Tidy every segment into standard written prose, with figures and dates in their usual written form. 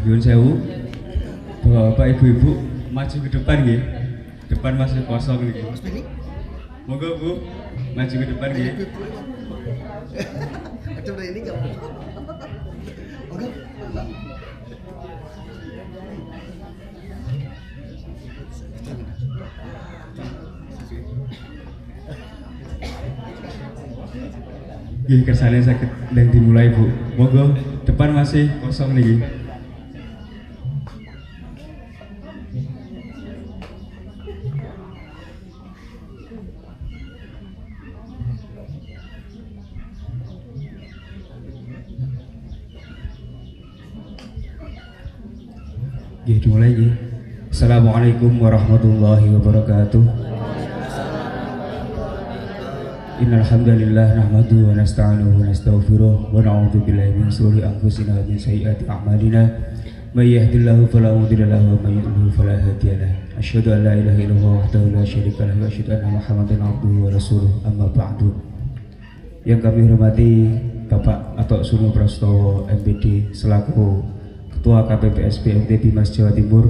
Nyuwun sewu, Bapak Ibu-ibu maju ke depan nggih. Depan masih kosong niki. Monggo Bu, maju ke depan nggih. Ada ini enggak? Oke. Nggih, kersane saged ndang dimulai Bu. Monggo, depan masih kosong niki. Nggih, dimulai nggih. Assalamualaikum warahmatullahi wabarakatuh. Innal hamdalillah nahmaduhu wa nasta'inuhu wa nastaghfiruh wa na'udzu billahi min shururi anfusina wa min sayyiati a'malina. May yahdihillahu fala mudilla lahu wa may yudlil fala hadiya lahu. Asyhadu an la ilaha illallah wahdahu la syarika lahu wa asyhadu anna Muhammadan abduhu wa rasuluh. Amma ba'du. Yang kami hormati Bapak Atok Suno Prastowo MPD selaku Ketua KPPSB MTB Mas Jawa Timur,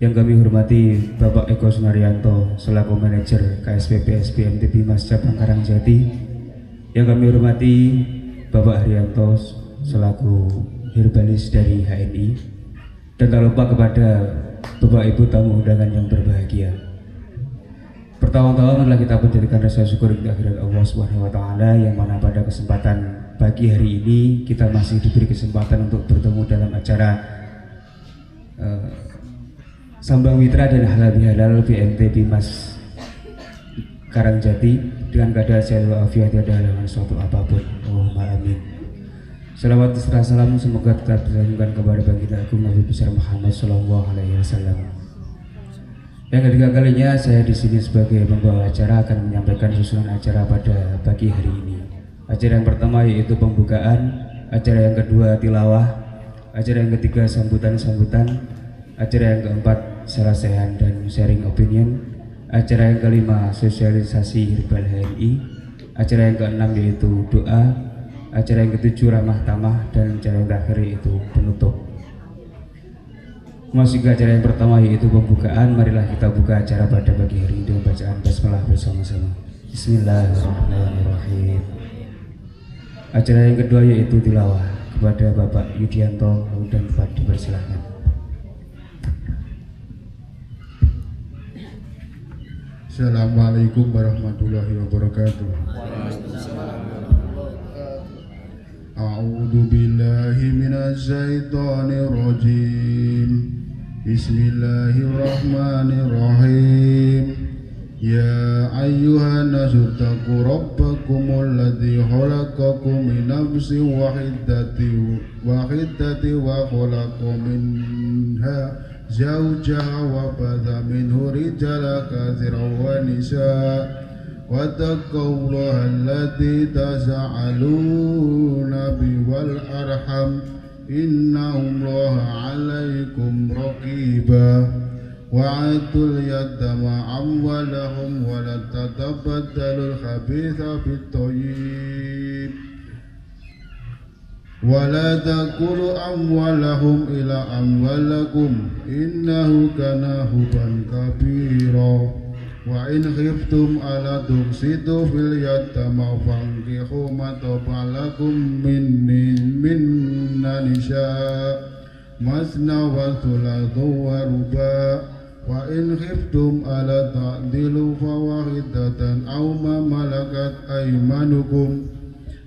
yang kami hormati Bapak Eko Sunaryanto selaku Manajer KSPPSB MTB Mas Cabang Karangjati, yang kami hormati Bapak Haryanto selaku Herbalis dari HNI, dan tak lupa kepada Bapak Ibu tamu undangan yang berbahagia. Pertama-tama adalah kita menjadikan rasa syukur kita kepada Allah Subhanahu wa taala, yang mana pada kesempatan pagi hari ini kita masih diberi kesempatan untuk bertemu dalam acara Sambang Mitra dan Halal Bihalal BMTB Mas Karangjati dengan keadaan sehat walafiat, tiada halangan suatu apapun. Allahumma amin. Salawat serta salam semoga tetap dilanjutkan kepada baginda agung Nabi besar Muhammad Sallallahu Alaihi Wasallam. Yang ketiga kalinya saya di sini sebagai pembawa acara akan menyampaikan susunan acara pada pagi hari ini. Acara yang pertama yaitu pembukaan, acara yang kedua tilawah, acara yang ketiga sambutan-sambutan, acara yang keempat sarasehan dan sharing opinion, acara yang kelima sosialisasi herbal HNI, acara yang keenam yaitu doa, acara yang ketujuh ramah tamah, dan acara yang terakhir yaitu penutup. Masuk ke acara yang pertama yaitu pembukaan. Marilah kita buka acara pada pagi hari ini dengan bacaan basmalah bersama-sama. Bismillahirrahmanirrahim. Acara yang kedua yaitu tilawah. Kepada Bapak Yudianto dan Pak dipersilahkan. Assalamualaikum warahmatullahi wabarakatuh. A'udzu billahi minasy syaithanir rajim. Bismillahirrahmanirrahim. Ya ayyuhan nasu taqu rabbakumul ladzi khalaqakum min nafsin wahidatin wa khalaqa minha zawjaha wa batha minhu rijalan katsiran wa nisaa wattaqullaha alladzi tasaaluna bihi wal arham innallaha 'alaikum raqiba. Wa'atul yatama amwalahum wa la tatabaddalul khabitha bit-thayyib wa la takulu amwalahum ila amwalakum innahu kana huban kabira. Wa in khiftum ala tuksitu fil yatama fankihu ma tabalakum minna nisa masna wa thulathu wa ruba. Wa in khiftum ala ta'dilu fawahidatan aw ma malakat aymanukum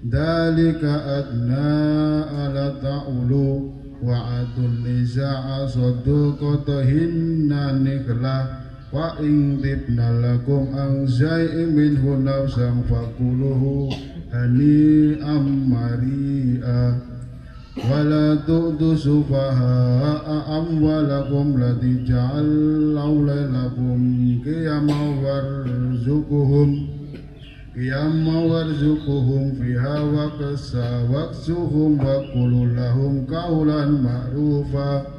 dalika adna ala ta'ulu wa atul nisa'a sadaqatihinna niklah wa in tibna lakum an syai'in minhu nafsan fakuluhu hani'am mari'a wala tu'tu sufaha'a amwalakum lati ja'allahu lakum qiyamah warzuquhum fiha wa waksuhum wa qulu lahum qawlan ma'rufa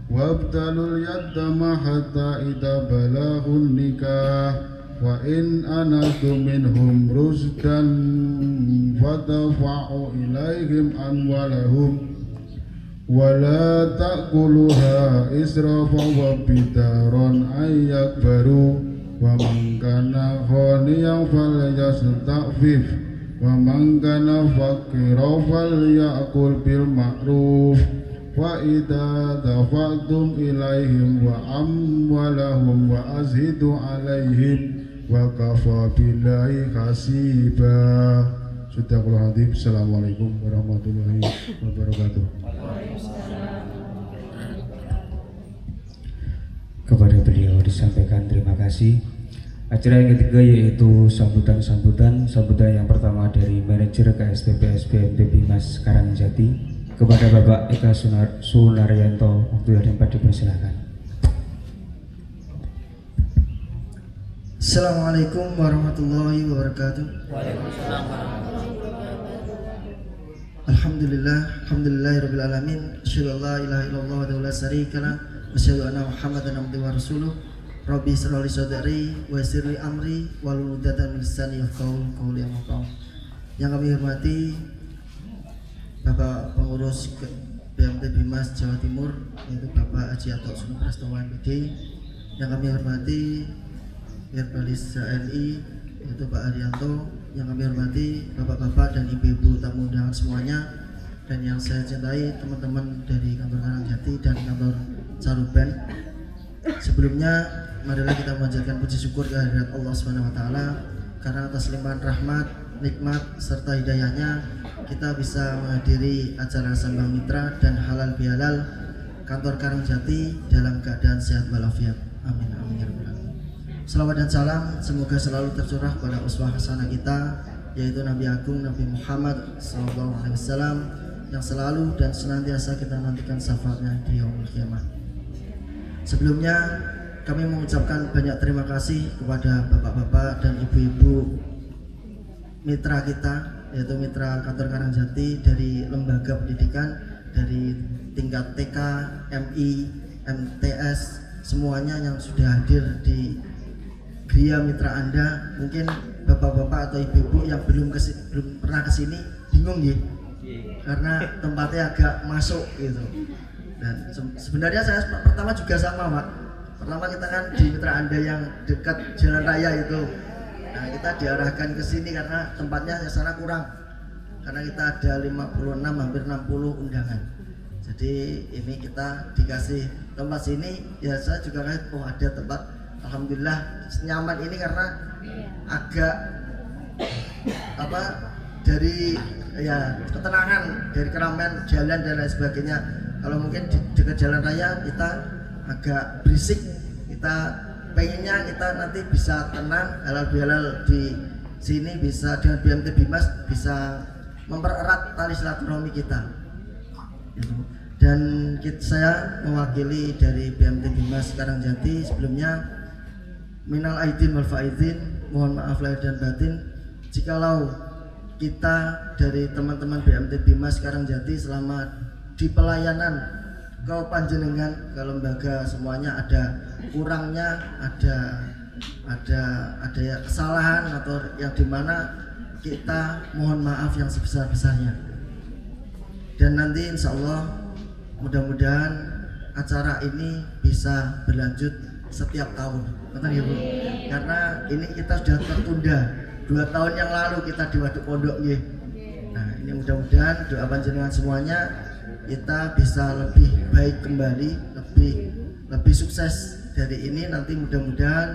wabtalul yatama hatta idza balaghun nikah wa in anastum minhum rusdan fadfa'u ilaihim amwalahum wala ta'kuluha israfan wa bidaran ay yakbaru wa man kana ghaniyan falyasta'fif wa man kana faqiran falyakul bil ma'ruf wa idza dafa'tum ilaihim wa amwalahum wa azhidu alaihim wa kafa billahi hasiba. Sadaqallahul azim. Assalamualaikum warahmatullahi wabarakatuh. Kepada beliau disampaikan terima kasih. Acara yang ketiga yaitu sambutan yang pertama dari manajer KSPP SBMT Bimas Karangjati kepada Bapak Eka Sunaryanto. Waktu yang dapat dipersilakan. Assalamualaikum warahmatullahi wabarakatuh. Alhamdulillahirabbil alamin. Asyhadu an la ilaha illallah wa la syarikalah wa asyhadu anna Muhammadan abduhu wa rasuluh. Rabbi shrah li sadri wa yassir li amri wahlul 'uqdatam min lisani yafqahu qawli. Yang kami hormati Bapak Pengurus BMT Bimas Jawa Timur, yaitu Bapak Haji Atok Sunu Prastowo MPD. Yang kami hormati Herbalis HNI, yaitu Pak Haryanto. Yang kami hormati bapak-bapak dan ibu-ibu tamu undangan semuanya, dan yang saya cintai teman-teman dari kantor Karangjati dan kantor Caruban. Sebelumnya marilah kita memanjatkan puji syukur kehadirat Allah SWT, karena atas limpahan rahmat, nikmat serta hidayahnya kita bisa menghadiri acara Sambang Mitra dan halal bihalal kantor Karangjati dalam keadaan sehat walafiat. Amin amin ya rabbal alamin. Salawat dan salam semoga selalu tercurah pada uswah hasanah kita, yaitu Nabi Agung Nabi Muhammad SAW, yang selalu dan senantiasa kita nantikan syafaatnya di yaumul kiamat. Sebelumnya kami mengucapkan banyak terima kasih kepada bapak-bapak dan ibu-ibu mitra kita, yaitu mitra kantor Karangjati dari lembaga pendidikan dari tingkat TK, MI, MTS, semuanya yang sudah hadir di Gria Mitra Anda. Mungkin bapak-bapak atau ibu-ibu yang belum pernah kesini bingung ya, karena tempatnya agak masuk gitu. Dan sebenarnya saya pertama juga sama Pak. Pertama kita kan di Mitra Anda yang dekat Jalan Raya itu. Nah kita diarahkan ke sini karena tempatnya yang sana kurang. Karena kita ada 56 hampir 60 undangan. Jadi ini kita dikasih tempat sini, ya saya juga kaget, oh ada tempat. Alhamdulillah nyaman ini karena agak dari ya ketenangan, dari keramaian jalan dan lain sebagainya. Kalau mungkin di dekat jalan raya kita agak berisik, kita pengennya kita nanti bisa tenang, halal bihalal di sini bisa dengan BMT Bimas bisa mempererat tali silaturahmi kita. Dan saya mewakili dari BMT Bimas Karangjati sebelumnya minal aidin wal faizin, mohon maaf lahir dan batin jikalau kita dari teman-teman BMT Bimas Karangjati selama di pelayanan ke panjenengan, ke lembaga semuanya ada kurangnya, ada kesalahan atau yang dimana kita mohon maaf yang sebesar-besarnya. Dan nanti insya Allah mudah-mudahan acara ini bisa berlanjut setiap tahun, betul ya Bu? Karena ini kita sudah tertunda 2 tahun yang lalu kita di Waduk Pondok ya. Nah ini mudah-mudahan doa panjenengan semuanya kita bisa lebih baik kembali, lebih sukses dari ini. Nanti mudah-mudahan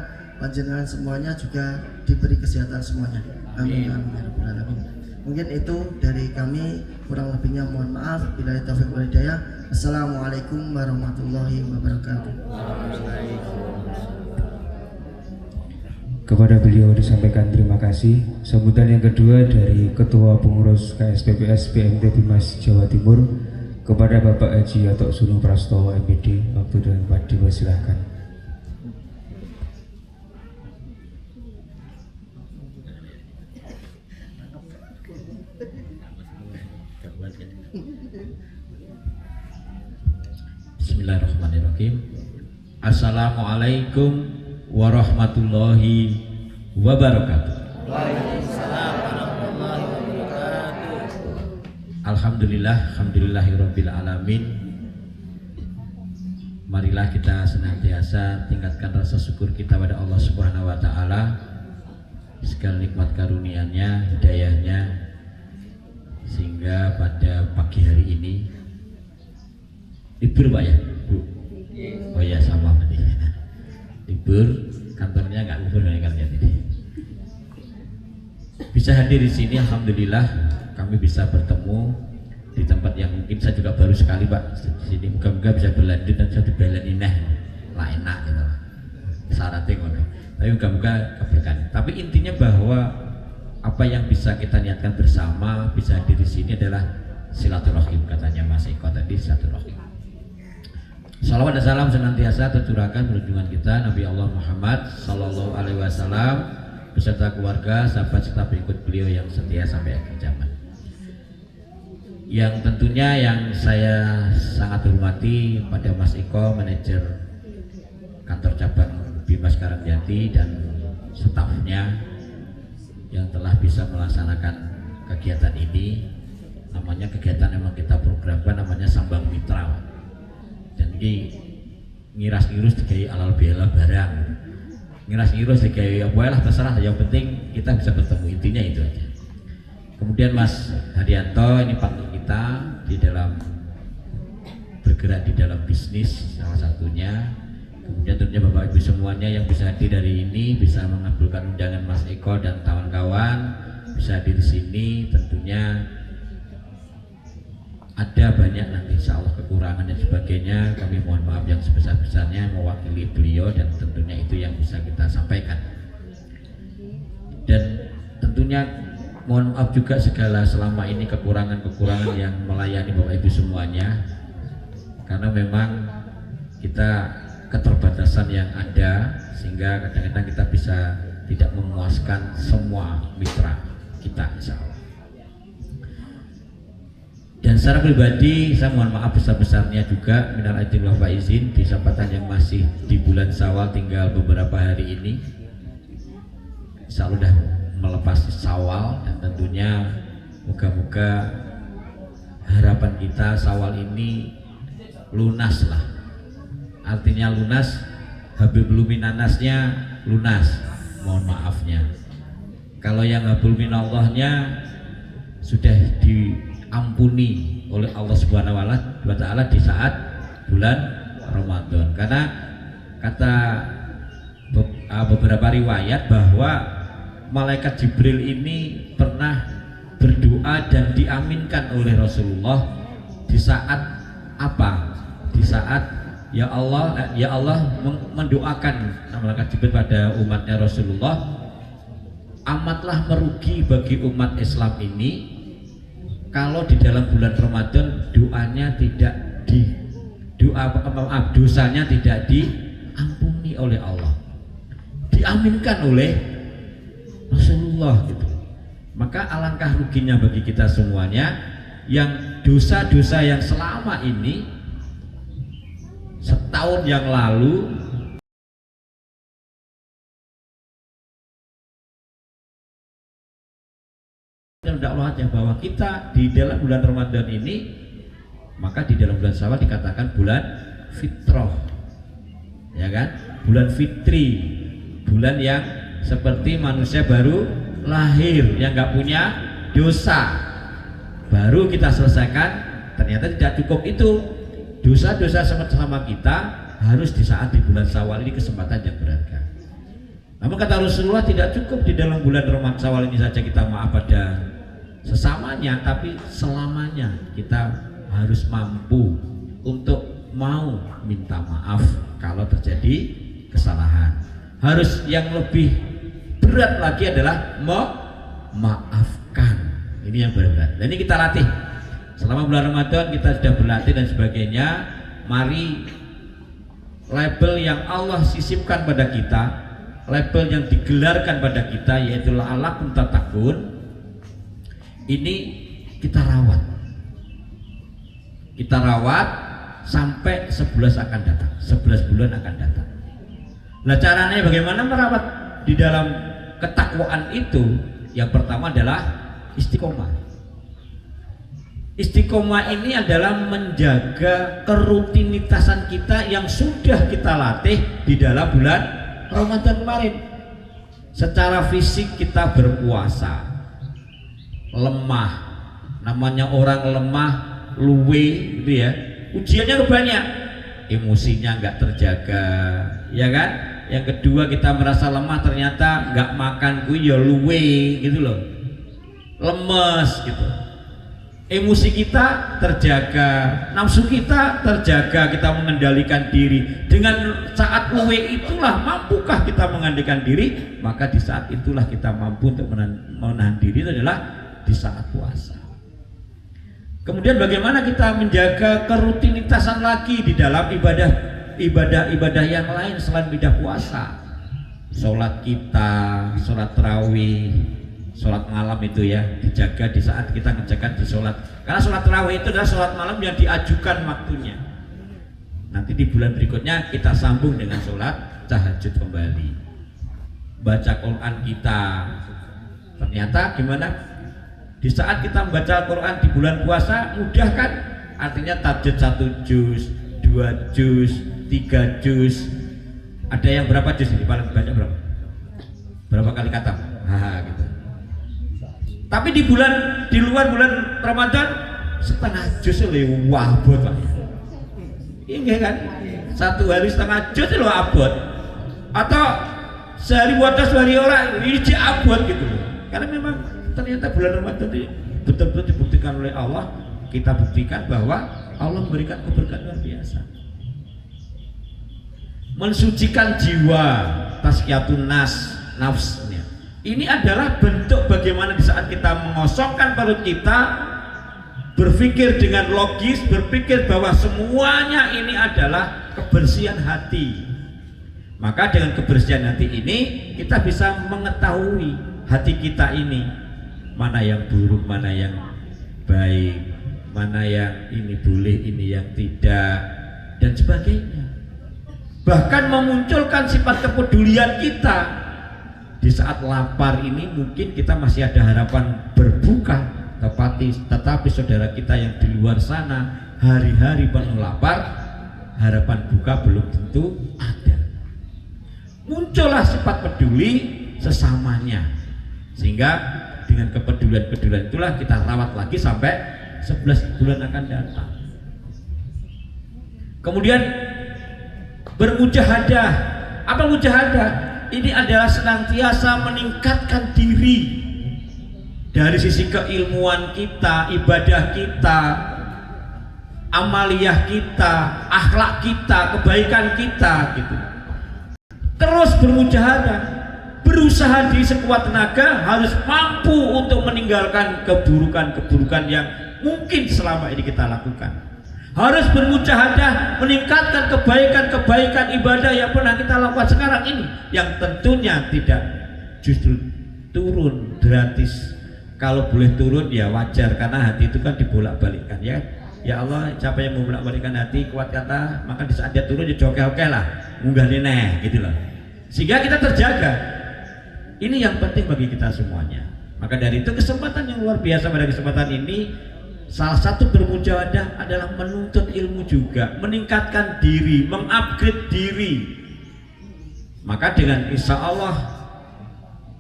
panjenengan semuanya juga diberi kesehatan semuanya. Amin amin ya rabbal alamin. Mungkin itu dari kami, kurang lebihnya mohon maaf. Billahi taufiq wal hidayah. Assalamualaikum warahmatullahi wabarakatuh. Kepada beliau disampaikan terima kasih. Sambutan yang kedua dari Ketua Pengurus KSPPS PMT Bimas Jawa Timur kepada Bapak Haji Atok Sunu Prastowo MPD. Waktu dan tempat dipersilahkan. Bismillahirrahmanirrahim. Assalamualaikum warahmatullahi wabarakatuh. Waalaikumsalam warahmatullahi wabarakatuh. Alhamdulillahirabbil alamin. Marilah kita senantiasa tingkatkan rasa syukur kita pada Allah Subhanahu wa taala segala nikmat karunia-Nya, hidayah-Nya, sehingga pada pagi hari ini libur Pak ya, Bu? Oh ya, sama tadi. Libur, kantornya nggak libur kan ya tadi. Bisa hadir di sini, alhamdulillah kami bisa bertemu di tempat yang mungkin saya juga baru sekali Pak di sini. Moga-moga bisa berlanjut dan satu belen ineh lah enak gitu. Syaratnya ngono. Tapi moga-moga keberkahan. Tapi intinya bahwa apa yang bisa kita niatkan bersama bisa hadir di sini adalah silaturahim, katanya Mas Eko tadi, silaturahim. Salawat dan salam senantiasa tercurahkan junjungan kita Nabi Allah Muhammad Sallallahu Alaihi Wasallam beserta keluarga, sahabat serta pengikut beliau yang setia sampai akhir zaman. Yang tentunya yang saya sangat hormati pada Mas Eko, manajer kantor cabang Bimas Karangjati dan stafnya yang telah bisa melaksanakan kegiatan ini. Namanya kegiatan memang kita programkan, namanya Sambang Mitra. Dan ini ngiras-ngirus digawe alal bela barang, ngiras-ngirus digawe apa lah terserah, yang penting kita bisa bertemu, intinya itu aja. Kemudian Mas Haryanto ini partner kita di dalam bergerak di dalam bisnis salah satunya. Kemudian tentunya Bapak Ibu semuanya yang bisa hadir dari ini, bisa mengabulkan undangan Mas Eko dan kawan-kawan, bisa hadir di sini. Tentunya ada banyak nanti insya Allah kekurangan dan sebagainya, kami mohon maaf yang sebesar-besarnya mewakili beliau, dan tentunya itu yang bisa kita sampaikan. Dan tentunya mohon maaf juga segala selama ini kekurangan-kekurangan yang melayani Bapak Ibu semuanya, karena memang kita keterbatasan yang ada sehingga kadang-kadang kita bisa tidak memuaskan semua mitra kita insya Allah. Dan secara pribadi saya mohon maaf besar-besarnya juga minal aidin wal faizin di kesempatan yang masih di bulan Syawal, tinggal beberapa hari ini insya Allah sudah melepas Syawal, dan tentunya moga-moga harapan kita Syawal ini lunas lah. Artinya lunas, habib luminanasnya lunas, mohon maafnya. Kalau yang habul minallahnya sudah diampuni oleh Allah Subhanahu wa taala di saat bulan Ramadan. Karena kata beberapa riwayat bahwa malaikat Jibril ini pernah berdoa dan diaminkan oleh Rasulullah di saat apa? Di saat ya Allah mendoakan malaikat Jibril pada umatnya Rasulullah, amatlah merugi bagi umat Islam ini kalau di dalam bulan Ramadan doanya tidak dosanya tidak diampuni oleh Allah, diaminkan oleh Rasulullah gitu. Maka alangkah ruginya bagi kita semuanya yang dosa-dosa yang selama ini setahun yang lalu dakwahnya bahwa kita di dalam bulan Ramadan ini, maka di dalam bulan Syawal dikatakan bulan fitrah, ya kan? Bulan fitri, bulan yang seperti manusia baru lahir yang nggak punya dosa, baru kita selesaikan. Ternyata tidak cukup itu, dosa-dosa sama kita harus di saat di bulan Syawal ini kesempatan yang berharga. Namun kata Rasulullah tidak cukup di dalam bulan Ramadan Syawal ini saja kita maaf pada sesamanya, tapi selamanya kita harus mampu untuk mau minta maaf kalau terjadi kesalahan. Harus yang lebih berat lagi adalah memaafkan. Ini yang berat. Dan ini kita latih selama bulan Ramadan, kita sudah berlatih dan sebagainya. Mari label yang Allah sisipkan pada kita, label yang digelarkan pada kita, yaitu la'allakum tattaqun, ini kita rawat sampai 11 akan datang, 11 bulan akan datang. Nah, caranya bagaimana merawat di dalam ketakwaan itu? Yang pertama adalah istiqomah. Istiqomah ini adalah menjaga kerutinitasan kita yang sudah kita latih di dalam bulan Ramadan kemarin. Secara fisik kita berpuasa, lemah, namanya orang lemah, luwe gitu ya. Ujiannya banyak, emosinya nggak terjaga, ya kan? Yang kedua kita merasa lemah, ternyata nggak makan ya luwe gitu loh, lemes gitu. Emosi kita terjaga, nafsu kita terjaga, kita mengendalikan diri. Dengan saat luwe itulah mampukah kita mengendalikan diri, maka di saat itulah kita mampu untuk menahan diri, itu adalah di saat puasa. Kemudian bagaimana kita menjaga kerutinitasan lagi di dalam ibadah yang lain selain ibadah puasa. Sholat kita, sholat tarawih, sholat malam itu ya dijaga di saat kita ngerjakan di sholat, karena sholat tarawih itu adalah sholat malam yang diajukan waktunya. Nanti di bulan berikutnya kita sambung dengan sholat tahajud kembali. Baca Quran kita, ternyata gimana? Di saat kita membaca Quran di bulan puasa mudah kan? Artinya tahajud 1 juz, 2 juz, 3 juz. Ada yang berapa juz ini? Paling banyak berapa? Berapa kali khatam? Gitu. Tapi di luar bulan Ramadan setengah juz lebih abot Pak. Iya kan? 1 hari setengah juz itu abot. Atau sehari wadah sehari orang ini abot gitu. Karena memang ternyata bulan Ramadan ini betul-betul dibuktikan oleh Allah. Kita buktikan bahwa Allah memberikan keberkahan luar biasa. Mensucikan jiwa, tazkiyatun nafsnya. Ini adalah bentuk bagaimana di saat kita mengosongkan perut kita, berpikir dengan logis, berpikir bahwa semuanya ini adalah kebersihan hati. Maka dengan kebersihan hati ini kita bisa mengetahui hati kita ini mana yang buruk, mana yang baik, mana yang ini boleh, ini yang tidak, dan sebagainya. Bahkan memunculkan sifat kepedulian kita. Di saat lapar ini mungkin kita masih ada harapan berbuka, tetapi saudara kita yang di luar sana hari-hari penuh lapar, harapan buka belum tentu ada. Muncullah sifat peduli sesamanya, sehingga dengan kepedulian itulah kita rawat lagi sampai 11 bulan akan datang. Kemudian bermujahadah. Apa mujahadah? Ini adalah senantiasa meningkatkan diri dari sisi keilmuan kita, ibadah kita, amaliyah kita, akhlak kita, kebaikan kita gitu. Terus bermujahadah, berusaha di sekuat tenaga, harus mampu untuk meninggalkan keburukan-keburukan yang mungkin selama ini kita lakukan. Harus bermujahadah meningkatkan kebaikan-kebaikan ibadah yang pernah kita lakukan sekarang ini, yang tentunya tidak justru turun gratis. Kalau boleh turun ya wajar, karena hati itu kan dibolak-balikkan ya. Ya Allah, siapa yang membolak-balikkan hati kuat kata, maka di saat dia turun ya oke lah, munggah neh gitu loh. Sehingga kita terjaga. Ini yang penting bagi kita semuanya. Maka dari itu kesempatan yang luar biasa pada kesempatan ini, salah satu bermujahadah adalah menuntut ilmu juga, meningkatkan diri, mengupgrade diri. Maka dengan insya Allah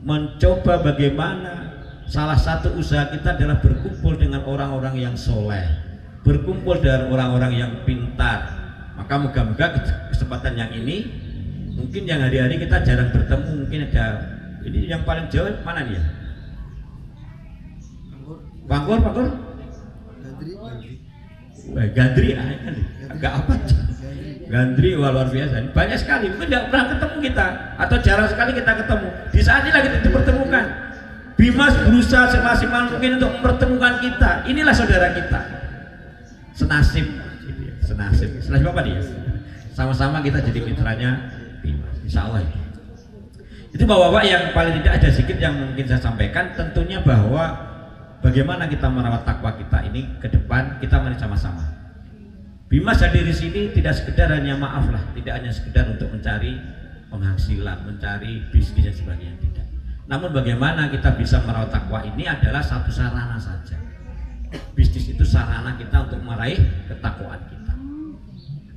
mencoba bagaimana salah satu usaha kita adalah berkumpul dengan orang-orang yang soleh, berkumpul dengan orang-orang yang pintar. Maka moga-moga kesempatan yang ini, mungkin yang hari-hari kita jarang bertemu, mungkin ada ini yang paling jauh mana dia? Bangkur? Gandri, agak apa? Gandri luar biasa. Banyak sekali, mungkin tidak pernah ketemu kita atau jarang sekali kita ketemu. Di saat inilah kita dipertemukan. Bimas berusaha semaksimal mungkin untuk mempertemukan kita. Inilah saudara kita. Senasib, senasib apa dia? Sama-sama kita jadi mitranya Bimas. Insya Allah. Itu bapak-bapak yang paling tidak ada sedikit yang mungkin saya sampaikan. Tentunya bahwa bagaimana kita merawat takwa kita ini ke depan, kita mari sama-sama. Bimas hadir di sini tidak sekedar hanya maaf lah, tidak hanya sekedar untuk mencari penghasilan, mencari bisnis dan sebagainya, tidak. Namun bagaimana kita bisa merawat takwa ini adalah satu sarana saja. Bisnis itu sarana kita untuk meraih ketakwaan kita.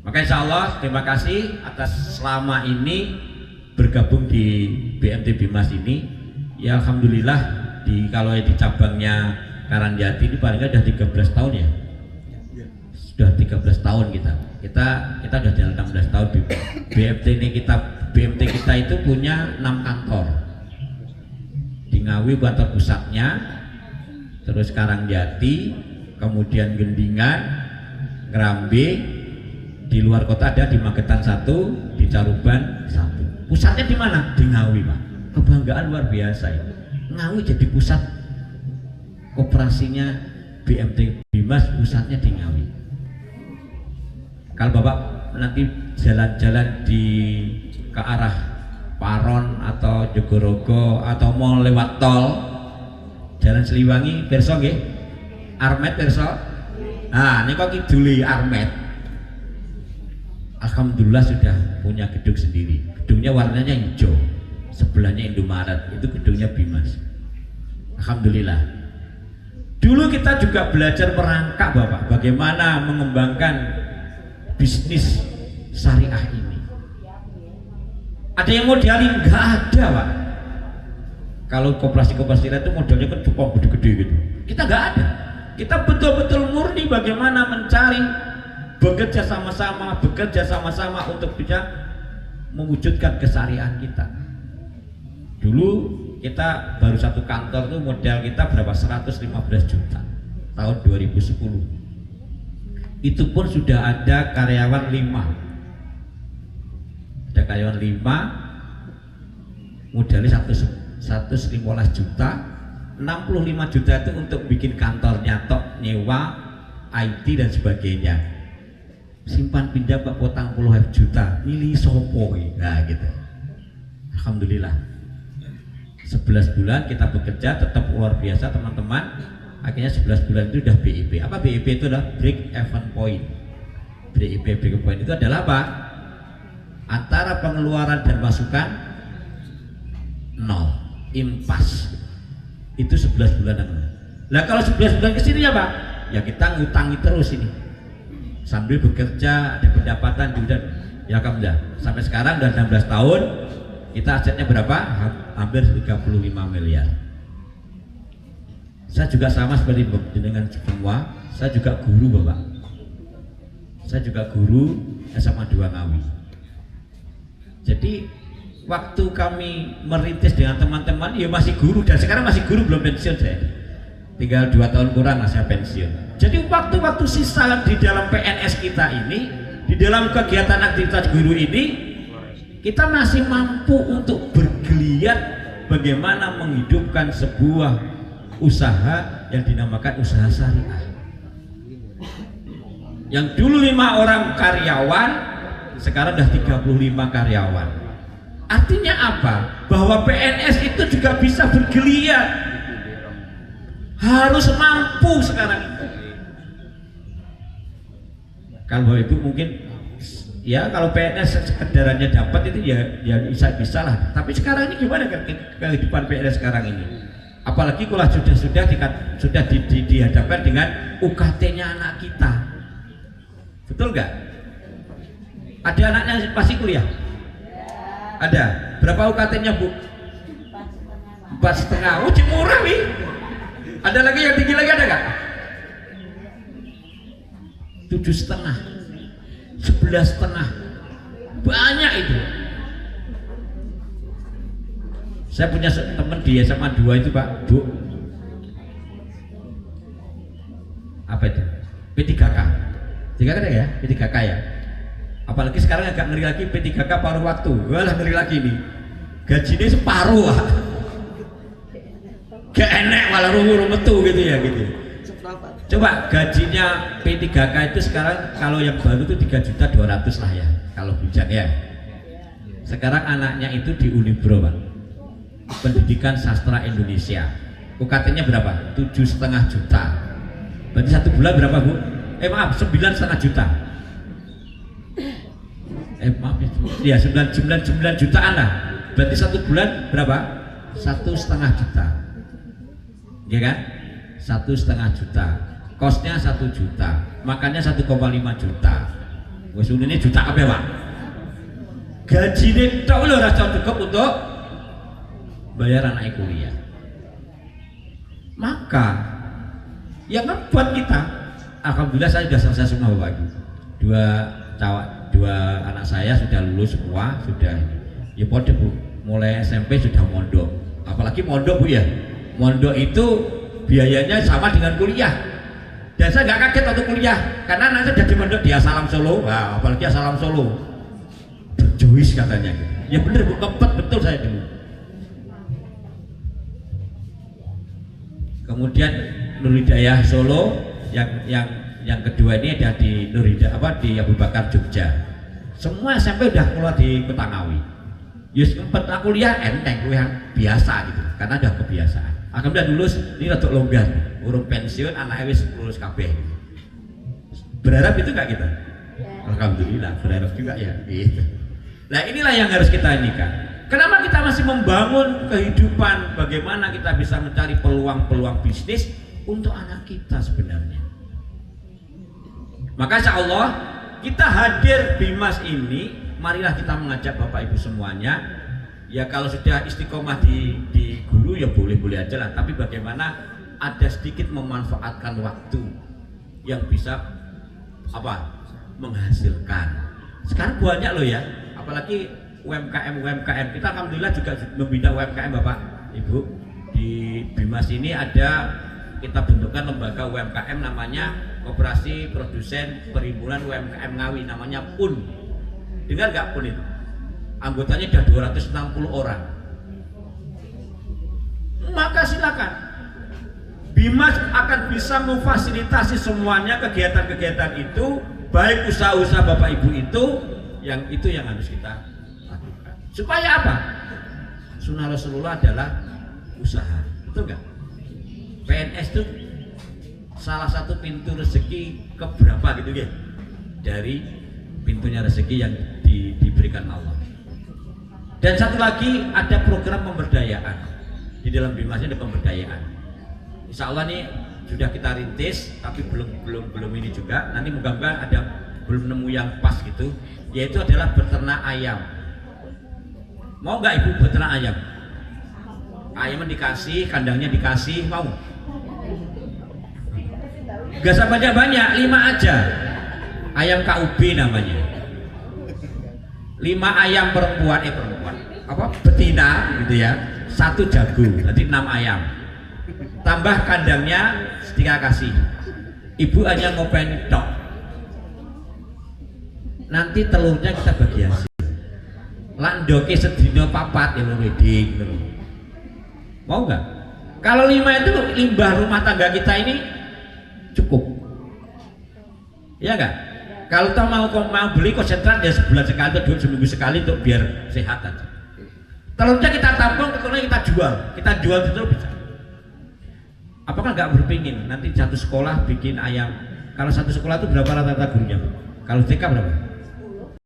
Maka insya Allah terima kasih atas selama ini bergabung di BMT Bimas ini. Ya alhamdulillah kalau di cabangnya Karangjati ini paling nggak sudah 13 tahun ya. Sudah 13 tahun kita sudah jalan 16 tahun di BMT ini. BMT kita itu punya 6 kantor di Ngawi, kantor pusatnya, terus Karangjati, kemudian Gendingan, Ngerambe, di luar kota ada di Magetan 1, di Caruban 1. Pusatnya di mana? Di Ngawi, Pak. Kebanggaan luar biasa ini. Ngawi jadi pusat koperasinya BMT Bimas, pusatnya di Ngawi. Kalau Bapak nanti jalan-jalan ke arah Paron atau Jogorogo atau mau lewat tol Jalan Seliwangi, perso nggih? Armet perso? Nah, ini kok kiduli Armet. Alhamdulillah sudah punya gedung sendiri. Gedungnya warnanya hijau. Sebelahnya Indomaret, itu gedungnya Bimas. Alhamdulillah. Dulu kita juga belajar merangkak Bapak, bagaimana mengembangkan bisnis syariah ini. Ada yang modalin? Nggak ada, Pak. Kalau koperasi-koperasi itu modalnya kan cukup gede-gede gitu. Kita nggak ada. Kita betul-betul murni bagaimana mencari, bekerja sama-sama untuk bisa mewujudkan kesyariahan kita. Dulu kita baru satu kantor tuh modal kita berapa? 115 juta tahun 2010. Itu pun sudah ada karyawan 5. Ada karyawan 5, modalnya 115 juta, 65 juta itu untuk bikin kantornya tok, nyewa, IT dan sebagainya. Simpan pinjam Pak potang puluh juta, milih sopo nah gitu. Alhamdulillah. 11 bulan kita bekerja tetap luar biasa teman-teman. Akhirnya 11 bulan itu udah BIP. Apa BIP itu adalah break even point. break even point itu adalah apa? Antara pengeluaran dan masukan 0, impas. Itu 11 bulan. Nah kalau 11 bulan kesini ya Pak, ya kita ngutangi terus ini. Sambil bekerja ada pendapatan juga. Ya alhamdulillah. Sampai sekarang udah 16 tahun. Kita asetnya berapa? Hampir 35 miliar. Saya juga sama seperti dengan semua. Saya juga guru Bapak. Saya juga guru SMA 2 Ngawi. Jadi waktu kami merintis dengan teman-teman, ya masih guru dan sekarang masih guru belum pensiun saya. Tinggal 2 tahun kurang lah saya pensiun. Jadi waktu-waktu sisa di dalam PNS kita ini, di dalam kegiatan aktivitas guru ini, kita masih mampu untuk bergeliat bagaimana menghidupkan sebuah usaha yang dinamakan usaha syariah. Yang dulu 5 orang karyawan, sekarang udah 35 karyawan. Artinya apa? Bahwa PNS itu juga bisa bergeliat. Harus mampu sekarang itu. Kalau itu mungkin ya kalau PNS sekedarannya dapat itu ya bisa lah. Tapi sekarang ini gimana kehidupan PNS sekarang ini? Apalagi kalau sudah dihadapkan dengan UKT-nya anak kita, betul nggak? Ada anaknya pasti kuliah? Ada. Berapa UKT-nya Bu? 4,5. Oh, murah nih. Ada lagi yang tinggi lagi ada nggak? 7,5, 11,5. Banyak itu. Saya punya teman di SMA 2 itu Pak, Bu. Apa itu? P3K. P3K ada ya? P3K ya. Apalagi sekarang agak ngeri lagi P3K paruh waktu. Walah ngeri lagi nih. Gajinya separuh. Gak enak malah rungu metu gitu ya gitu. Coba gajinya P3K itu sekarang kalau yang baru itu 3.200.000 lah ya kalau bijak ya. Sekarang anaknya itu di Unibro Pak, Pendidikan Sastra Indonesia. UKT-nya berapa? 7,5 juta. Berarti 1 bulan berapa Bu? Maaf 9,5 juta. Maaf ya 9 jutaan lah. Berarti 1 bulan berapa? 1,5 juta. Ya kan? 1,5 juta. Kosnya 1 juta. Makannya 1,5 juta. Wes ini juta apa Pak? Gaji ini tak lho rasa cukup untuk bayar anak kuliah. Maka yang membuat kita, alhamdulillah saya sudah selesai semua Bapak Ibu. Dua anak saya sudah lulus semua, sudah ya pode Bu, mulai SMP sudah mondok. Apalagi mondok Bu ya. Mondok itu biayanya sama dengan kuliah. Dan saya nggak kaget waktu kuliah, karena anak saya jadi mondok di Asalam Solo. Wah, apalagi Asalam Solo. Berjois katanya. Ya bener Bu, kempet betul saya dulu. Kemudian Nur Hidayah Solo, yang kedua ini ada di Nur Hidayah di Abu Bakar Jogja. Semua SMP udah keluar di Kota Ngawi. Yus kempet lah kuliah enteng, kuliah biasa gitu, karena udah kebiasaan. Alhamdulillah lulus, ini rada longgar, urung pensiun, anaknya wis lulus kabeh. Berharap itu enggak kita? Alhamdulillah, berharap juga ya. Gitu. Nah inilah yang harus kita inikan. Kenapa kita masih membangun kehidupan? Bagaimana kita bisa mencari peluang-peluang bisnis untuk anak kita sebenarnya? Maka insya Allah kita hadir Bimas ini, marilah kita mengajak Bapak Ibu semuanya. Ya kalau sudah istiqomah di guru ya boleh-boleh aja lah. Tapi bagaimana ada sedikit memanfaatkan waktu yang bisa menghasilkan. Sekarang banyak loh ya, apalagi UMKM kita alhamdulillah juga membina UMKM Bapak Ibu. Di Bimas ini ada, kita bentukkan lembaga UMKM namanya Koperasi Produsen Perhimpunan UMKM Ngawi, namanya PUN. Dengar nggak PUN itu? Anggotanya sudah 260 orang. Maka silakan, Bimas akan bisa memfasilitasi semuanya kegiatan-kegiatan itu, baik usaha-usaha Bapak Ibu itu yang harus kita lakukan. Supaya apa? Sunnah Rasulullah adalah usaha, betul nggak? PNS itu salah satu pintu rezeki keberapa gitu ya, dari pintunya rezeki yang diberikan Allah. Dan satu lagi ada program pemberdayaan. Di dalam Bimas ada pemberdayaan. Insya Allah nih sudah kita rintis, tapi belum ini juga. Nanti moga-moga ada belum nemu yang pas gitu. Yaitu adalah beternak ayam. Mau nggak Ibu beternak ayam? Ayamnya dikasih, kandangnya dikasih, mau? Gak usah banyak-banyak, 5 aja. Ayam KUB namanya. 5 ayam perempuan, betina gitu ya, 1 jago, jadi 6 ayam. Tambah kandangnya setika kasih. Ibu hanya ngopen tok. Nanti telurnya kita bagi hasil. Landoke sedino 4 ya wedding gitu. Mau nggak? Kalau 5 itu limbah rumah tangga kita ini cukup. Ya nggak? Kalau toh mau beli konsentrat ya sebulan sekali atau 2 seminggu sekali untuk biar sehat aja. Telurnya kita tampung, telurnya kita jual betul bisa. Apakah nggak berpingin nanti satu sekolah bikin ayam? Kalau satu sekolah itu berapa rata-rata gurunya? Kalau TK berapa?